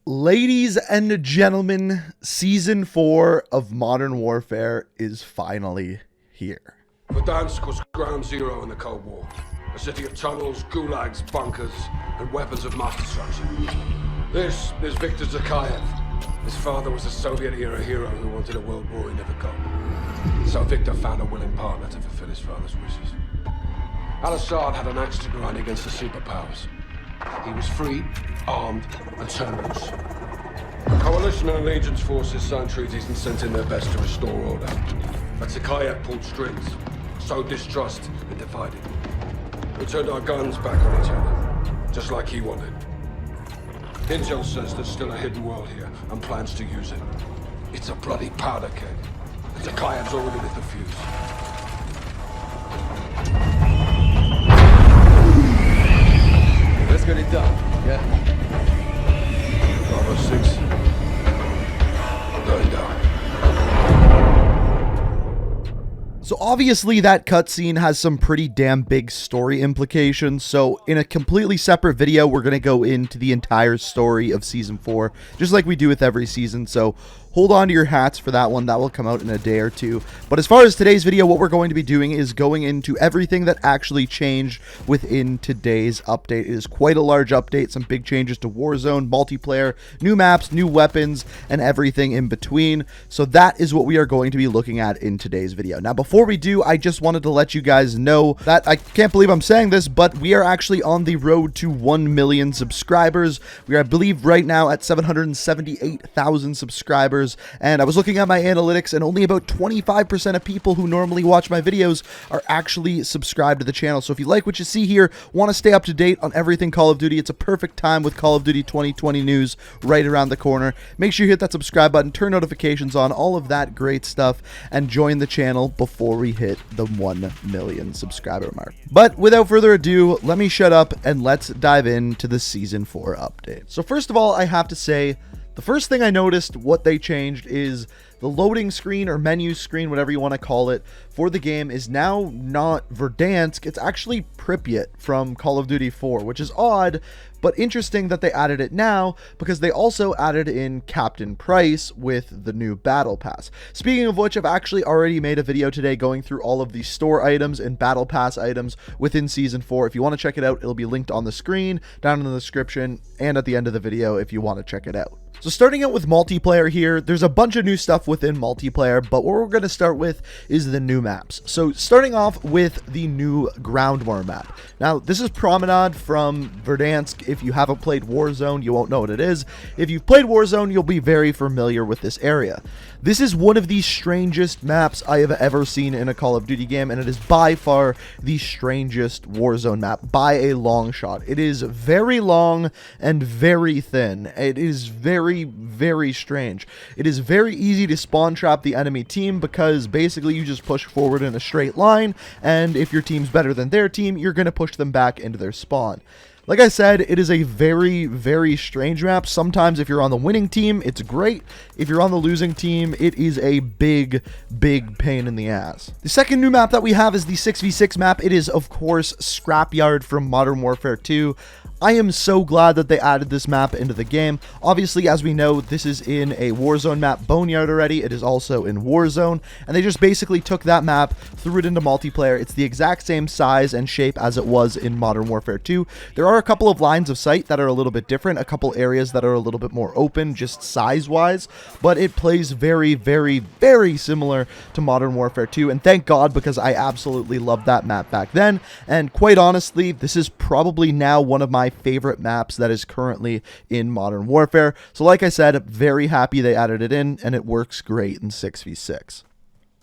Ladies and gentlemen, Season 4 of Modern Warfare is finally here. Verdansk was ground zero in the Cold War. A city of tunnels, gulags, bunkers, and weapons of mass destruction. This is Viktor Zakhaev. His father was a Soviet-era hero who wanted a world war he never got. So Viktor found a willing partner to fulfill his father's wishes. Al-Assad had an axe to grind against the superpowers. He was free, armed, and turned loose. Coalition and Allegiance forces signed treaties and sent in their best to restore order. But Zakhaev pulled strings, sowed distrust, and divided. We turned our guns back on each other, just like he wanted. Intel says there's still a hidden world here, and plans to use it. It's a bloody powder keg. And Zakhaev's already lit the fuse. Let's get it done, yeah? Bravo 6. Going down. So obviously that cutscene has some pretty damn big story implications, so in a completely separate video we're going to go into the entire story of Season 4, just like we do with every season, so hold on to your hats for that one. That will come out in a day or two. But as far as today's video, what we're going to be doing is going into everything that actually changed within today's update. It is quite a large update, some big changes to Warzone, multiplayer, new maps, new weapons, and everything in between. So that is what we are going to be looking at in today's video. Now, before we do, I just wanted to let you guys know that I can't believe I'm saying this, but we are actually on the road to 1 million subscribers. We are, I believe, right now at 778,000 subscribers. And I was looking at my analytics, and only about 25% of people who normally watch my videos are actually subscribed to the channel. So if you like what you see here, want to stay up to date on everything Call of Duty, it's a perfect time with Call of Duty 2020 news right around the corner. Make sure you hit that subscribe button, turn notifications on, all of that great stuff, and join the channel before we hit the 1 million subscriber mark. But without further ado, let me shut up and let's dive into the Season 4 update. So first of all, I have to say, the first thing I noticed what they changed is the loading screen or menu screen, whatever you want to call it, for the game is now not Verdansk, it's actually Pripyat from Call of Duty 4, which is odd, but interesting that they added it now because they also added in Captain Price with the new Battle Pass. Speaking of which, I've actually already made a video today going through all of the store items and Battle Pass items within Season 4. If you want to check it out, it'll be linked on the screen, down in the description, and at the end of the video if you want to check it out. So starting out with multiplayer here, there's a bunch of new stuff within multiplayer, but what we're going to start with is the new maps. So starting off with the new ground war map. Now, this is Promenade from Verdansk. If you haven't played Warzone, you won't know what it is. If you've played Warzone, you'll be very familiar with this area. This is one of the strangest maps I have ever seen in a Call of Duty game, and it is by far the strangest Warzone map by a long shot. It is very long and very thin. It is very strange. It is very easy to spawn trap the enemy team because basically you just push forward in a straight line, and if your team's better than their team, you're going to push them back into their spawn. Like I said, it is a very strange map. Sometimes if you're on the winning team, it's great. If you're on the losing team, it is a big pain in the ass. The second new map that we have is the 6v6 map. It is, of course, Scrapyard from Modern Warfare 2. I am so glad that they added this map into the game. Obviously, as we know, this is in a Warzone map, Boneyard, already. It is also in Warzone, and they just basically took that map, threw it into multiplayer. It's the exact same size and shape as it was in Modern Warfare 2. There are a couple of lines of sight that are a little bit different, a couple areas that are a little bit more open, just size-wise, but it plays very similar to Modern Warfare 2, and thank God, because I absolutely loved that map back then, and quite honestly, this is probably now one of my favorite maps that is currently in Modern Warfare. So like I said, very happy they added it in, and it works great in 6v6.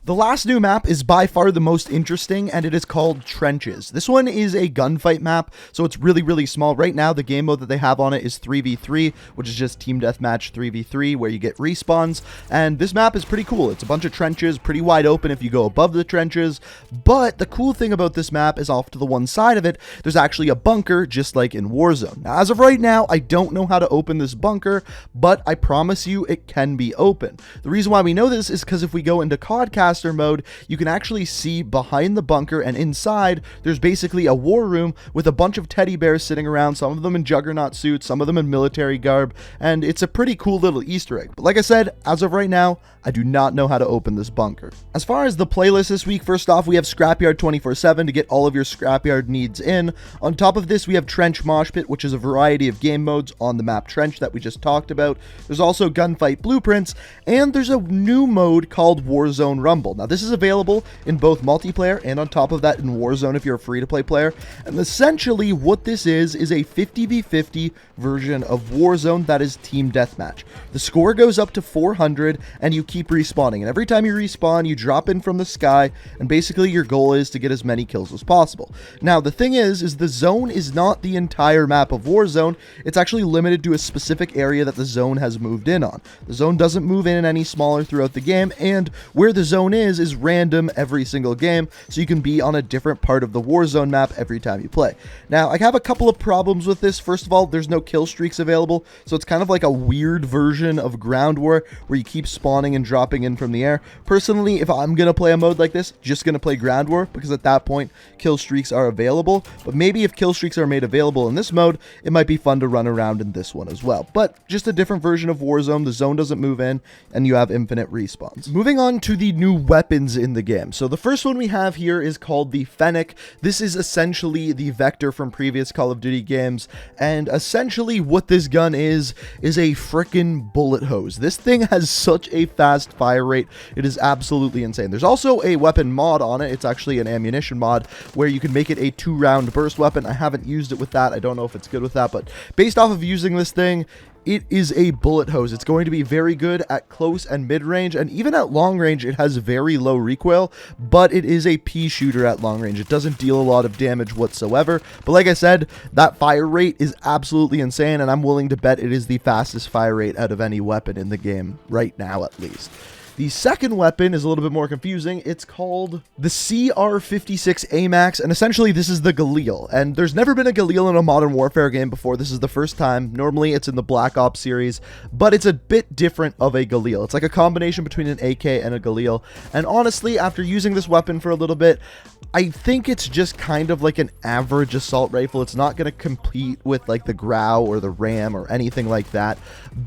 The last new map is by far the most interesting, and it is called Trenches. This one is a gunfight map, so it's really small. Right now, the game mode that they have on it is 3v3, which is just team deathmatch 3v3, where you get respawns, and this map is pretty cool. It's a bunch of trenches, pretty wide open if you go above the trenches, but the cool thing about this map is off to the one side of it, there's actually a bunker, just like in Warzone. Now, as of right now, I don't know how to open this bunker, but I promise you it can be open. The reason why we know this is because if we go into CODcast disaster mode, you can actually see behind the bunker, and inside there's basically a war room with a bunch of teddy bears sitting around, some of them in juggernaut suits, some of them in military garb, and it's a pretty cool little Easter egg. But like I said, as of right now, I do not know how to open this bunker. As far as the playlist this week, first off, we have Scrapyard 24/7 to get all of your Scrapyard needs in. On top of this, we have Trench Mosh Pit, which is a variety of game modes on the map Trench that we just talked about. There's also Gunfight Blueprints, and there's a new mode called Warzone Rumble. Now, this is available in both multiplayer and on top of that in Warzone if you're a free-to-play player. And essentially what this is a 50v50 version of Warzone that is team deathmatch. The score goes up to 400 and you keep respawning, and every time you respawn you drop in from the sky, and basically your goal is to get as many kills as possible. Now the thing is the zone is not the entire map of Warzone. It's actually limited to a specific area that the zone has moved in on. The zone doesn't move in any smaller throughout the game, and where the zone is random every single game, so you can be on a different part of the Warzone map every time you play. Now I have a couple of problems with this. First of all, there's no kill streaks available, so it's kind of like a weird version of Ground War where you keep spawning and dropping in from the air. Personally, if I'm gonna play a mode like this, just gonna play Ground War, because at that point kill streaks are available. But maybe if kill streaks are made available in this mode, it might be fun to run around in this one as well. But just a different version of Warzone. The zone doesn't move in and you have infinite respawns. Moving on to the new weapons in the game. So the first one we have here is called the Fennec. This is essentially the Vector from previous Call of Duty games, and essentially what this gun is a frickin' bullet hose. This thing has such a fast fire rate, it is absolutely insane. There's also a weapon mod on it. It's actually an ammunition mod where you can make it a 2-round burst weapon. I haven't used it with that. I don't know if it's good with that, but based off of using this thing, it is a bullet hose. It's going to be very good at close and mid-range, and even at long range it has very low recoil, but it is a pea shooter at long range. It doesn't deal a lot of damage whatsoever, but like I said, that fire rate is absolutely insane, and I'm willing to bet it is the fastest fire rate out of any weapon in the game, right now at least. The second weapon is a little bit more confusing. It's called the CR56 AMAX, and essentially this is the Galil. And there's never been a Galil in a Modern Warfare game before. This is the first time. Normally it's in the Black Ops series, but it's a bit different of a Galil. It's like a combination between an AK and a Galil. And honestly, after using this weapon for a little bit, I think it's just kind of like an average assault rifle. It's not going to compete with like the Grau or the Ram or anything like that.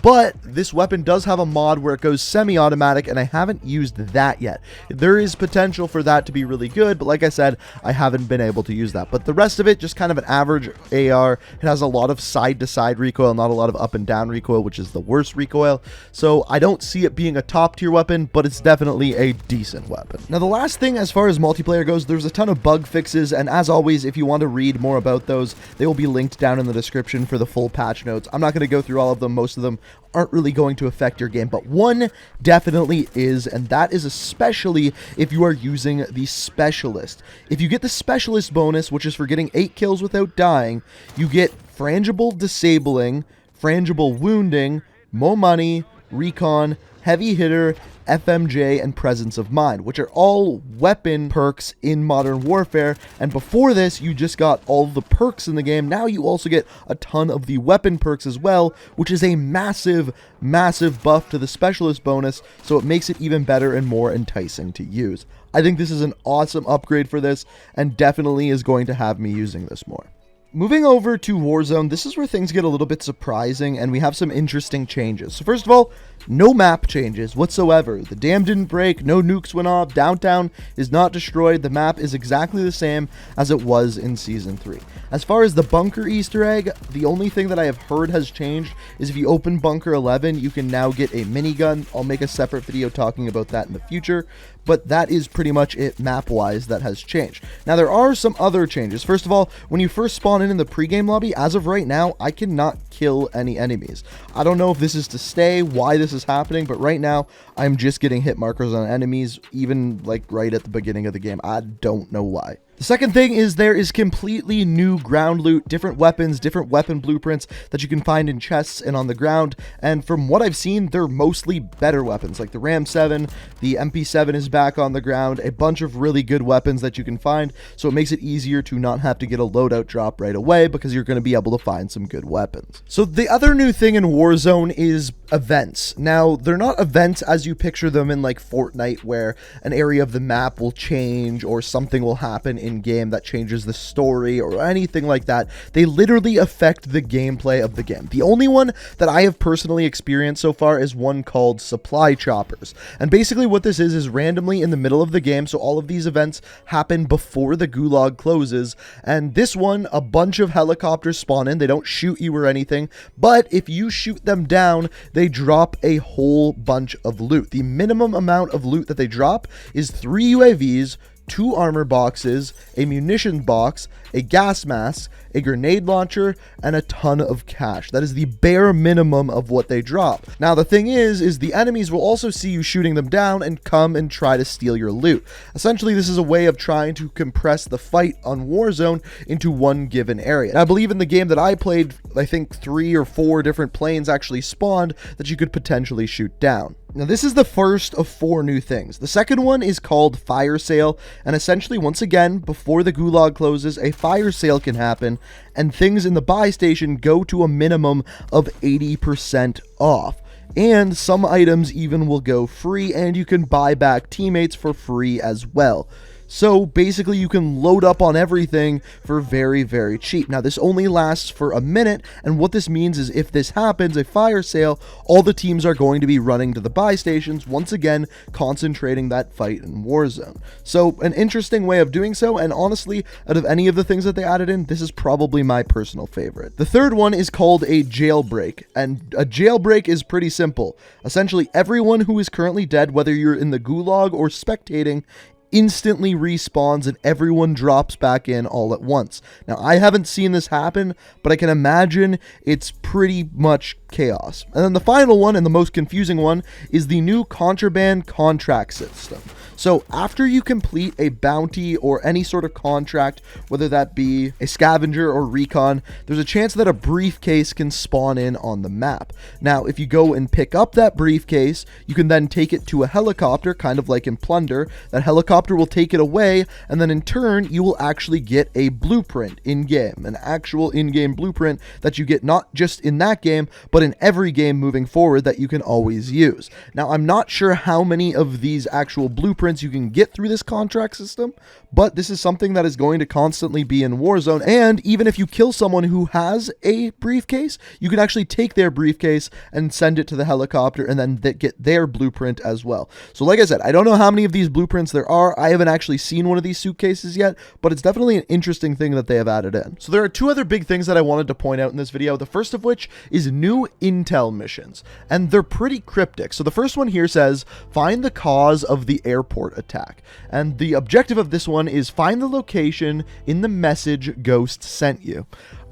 But this weapon does have a mod where it goes semi-automatic, and I haven't used that yet. There is potential for that to be really good, but like I said, I haven't been able to use that. But the rest of it, just kind of an average AR. It has a lot of side-to-side recoil, not a lot of up and down recoil, which is the worst recoil. So I don't see it being a top-tier weapon, but it's definitely a decent weapon. Now the last thing as far as multiplayer goes, there's a ton of bug fixes, and as always, if you want to read more about those, they will be linked down in the description for the full patch notes. I'm not going to go through all of them. Most of them aren't really going to affect your game, but one definitely is, and that is especially if you are using the Specialist. If you get the Specialist bonus, which is for getting 8 kills without dying, you get Frangible Disabling, Frangible Wounding, Mo Money, Recon, Heavy Hitter, FMJ, and Presence of Mind, which are all weapon perks in Modern Warfare. And before this, you just got all the perks in the game. Now you also get a ton of the weapon perks as well, which is a massive, massive buff to the Specialist bonus, so it makes it even better and more enticing to use. I think this is an awesome upgrade for this, and definitely is going to have me using this more. Moving over to Warzone, this is where things get a little bit surprising, and we have some interesting changes. So first of all, no map changes whatsoever. The dam didn't break, no nukes went off, downtown is not destroyed, the map is exactly the same as it was in Season 3. As far as the bunker Easter egg, the only thing that I have heard has changed is if you open Bunker 11, you can now get a minigun. I'll make a separate video talking about that in the future, but that is pretty much it map-wise that has changed. Now, there are some other changes. First of all, when you first spawn in the pregame lobby, as of right now, I cannot kill any enemies. I don't know if this is to stay, why this is happening, but right now, I'm just getting hit markers on enemies, even like right at the beginning of the game. I don't know why. The second thing is there is completely new ground loot, different weapons, different weapon blueprints that you can find in chests and on the ground, and from what I've seen, they're mostly better weapons, like the Ram 7, the MP7 is back on the ground, a bunch of really good weapons that you can find, so it makes it easier to not have to get a loadout drop right away, because you're going to be able to find some good weapons. So the other new thing in Warzone is events. Now, they're not events as you picture them in like Fortnite, where an area of the map will change or something will happen in game that changes the story or anything like that. They literally affect the gameplay of the game. The only one that I have personally experienced so far is one called Supply Choppers. And basically what this is randomly in the middle of the game, so all of these events happen before the gulag closes, and this one, a bunch of helicopters spawn in. They don't shoot you or anything, but if you shoot them down, they drop a whole bunch of loot. The minimum amount of loot that they drop is 3 UAVs, 2 armor boxes, a munition box, a gas mask, a grenade launcher, and a ton of cash. That is the bare minimum of what they drop. Now, the thing is the enemies will also see you shooting them down and come and try to steal your loot. Essentially, this is a way of trying to compress the fight on Warzone into one given area. Now, I believe in the game that I played, I think 3 or 4 different planes actually spawned that you could potentially shoot down. Now, this is the first of 4 new things. The second one is called Fire Sale, and essentially, once again, before the gulag closes, a fire sale can happen, and things in the buy station go to a minimum of 80% off. And some items even will go free, and you can buy back teammates for free as well. So basically you can load up on everything for very, very cheap. Now, this only lasts for a minute, and what this means is if this happens, a fire sale, all the teams are going to be running to the buy stations, once again concentrating that fight in Warzone. So an interesting way of doing so, and honestly, out of any of the things that they added in, this is probably my personal favorite. The third one is called a jailbreak, and a jailbreak is pretty simple. Essentially, everyone who is currently dead, whether you're in the gulag or spectating, instantly respawns and everyone drops back in all at once. Now, I haven't seen this happen, but I can imagine it's pretty much chaos. And then the final one, and the most confusing one, is the new contraband contract system. So after you complete a bounty or any sort of contract, whether that be a scavenger or recon, there's a chance that a briefcase can spawn in on the map. Now, if you go and pick up that briefcase, you can then take it to a helicopter, kind of like in Plunder. That helicopter will take it away, and then in turn, you will actually get a blueprint in-game, an actual in-game blueprint that you get not just in that game, but in every game moving forward that you can always use. Now, I'm not sure how many of these actual blueprints you can get through this contract system, but this is something that is going to constantly be in Warzone. And even if you kill someone who has a briefcase, you can actually take their briefcase and send it to the helicopter and then get their blueprint as well. So like I said, I don't know how many of these blueprints there are. I haven't actually seen one of these suitcases yet, but it's definitely an interesting thing that they have added in. So there are 2 other big things that I wanted to point out in this video. The first of which is new intel missions, and they're pretty cryptic. So the first one here says, find the cause of the airport attack. And the objective of this one is find the location in the message Ghost sent you.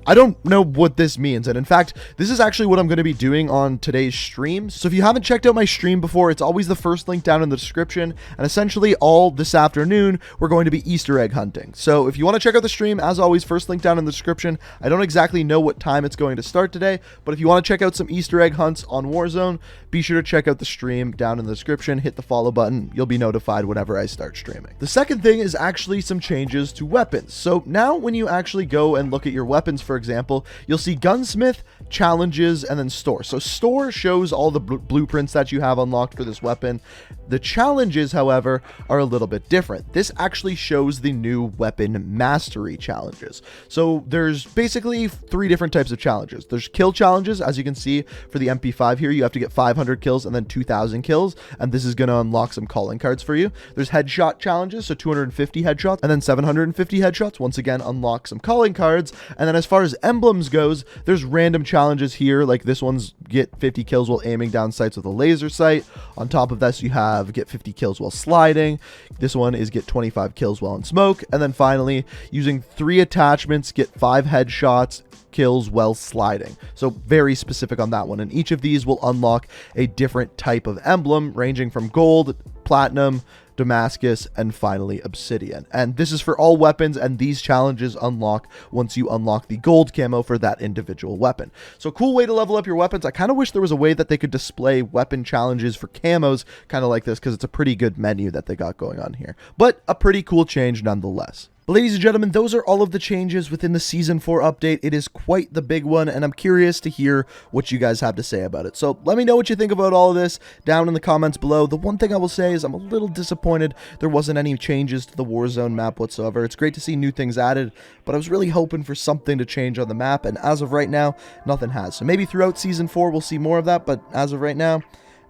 I don't know what this means, and in fact, this is actually what I'm going to be doing on today's stream. So if you haven't checked out my stream before, it's always the first link down in the description, and essentially all this afternoon, we're going to be Easter egg hunting. So if you want to check out the stream, as always, first link down in the description. I don't exactly know what time it's going to start today, but if you want to check out some Easter egg hunts on Warzone, be sure to check out the stream down in the description, hit the follow button, you'll be notified whenever I start streaming. The second thing is actually some changes to weapons. So now when you actually go and look at your weapons, for example, you'll see gunsmith, challenges, and then store. So store shows all the blueprints that you have unlocked for this weapon. The challenges, however, are a little bit different. This actually shows the new weapon mastery challenges. So there's basically 3 different types of challenges. There's kill challenges. As you can see for the MP5 here, you have to get 500 kills and then 2,000 kills, and this is going to unlock some calling cards for you. There's headshot challenges, so 250 headshots and then 750 headshots. Once again, unlock some calling cards. And then as far as emblems goes, there's random challenges here, like this one's get 50 kills while aiming down sights with a laser sight. On top of this, you have get 50 kills while sliding. This one is get 25 kills while in smoke. And then finally, using 3 attachments, get 5 headshots, kills while sliding. So very specific on that one. And each of these will unlock a different type of emblem, ranging from gold, platinum, Damascus, and finally Obsidian. And this is for all weapons, and these challenges unlock once you unlock the gold camo for that individual weapon. So cool way to level up your weapons. I kind of wish there was a way that they could display weapon challenges for camos kind of like this, because it's a pretty good menu that they got going on here, but a pretty cool change nonetheless. But ladies and gentlemen, those are all of the changes within the Season 4 update. It is quite the big one, and I'm curious to hear what you guys have to say about it. So let me know what you think about all of this down in the comments below. The one thing I will say is I'm a little disappointed there wasn't any changes to the Warzone map whatsoever. It's great to see new things added, but I was really hoping for something to change on the map, and as of right now, nothing has. So maybe throughout Season 4 we'll see more of that, but as of right now,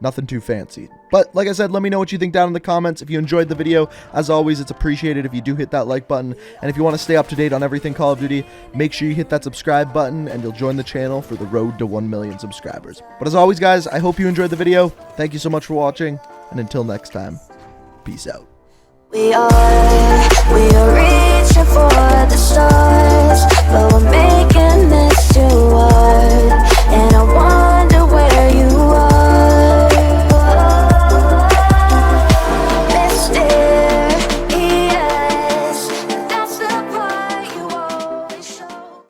nothing too fancy. But like I said, let me know what you think down in the comments. If you enjoyed the video, as always, it's appreciated if you do hit that like button. And if you want to stay up to date on everything Call of Duty, make sure you hit that subscribe button and you'll join the channel for the road to 1 million subscribers. But as always, guys, I hope you enjoyed the video. Thank you so much for watching, and until next time, peace out. We are reaching for the stars.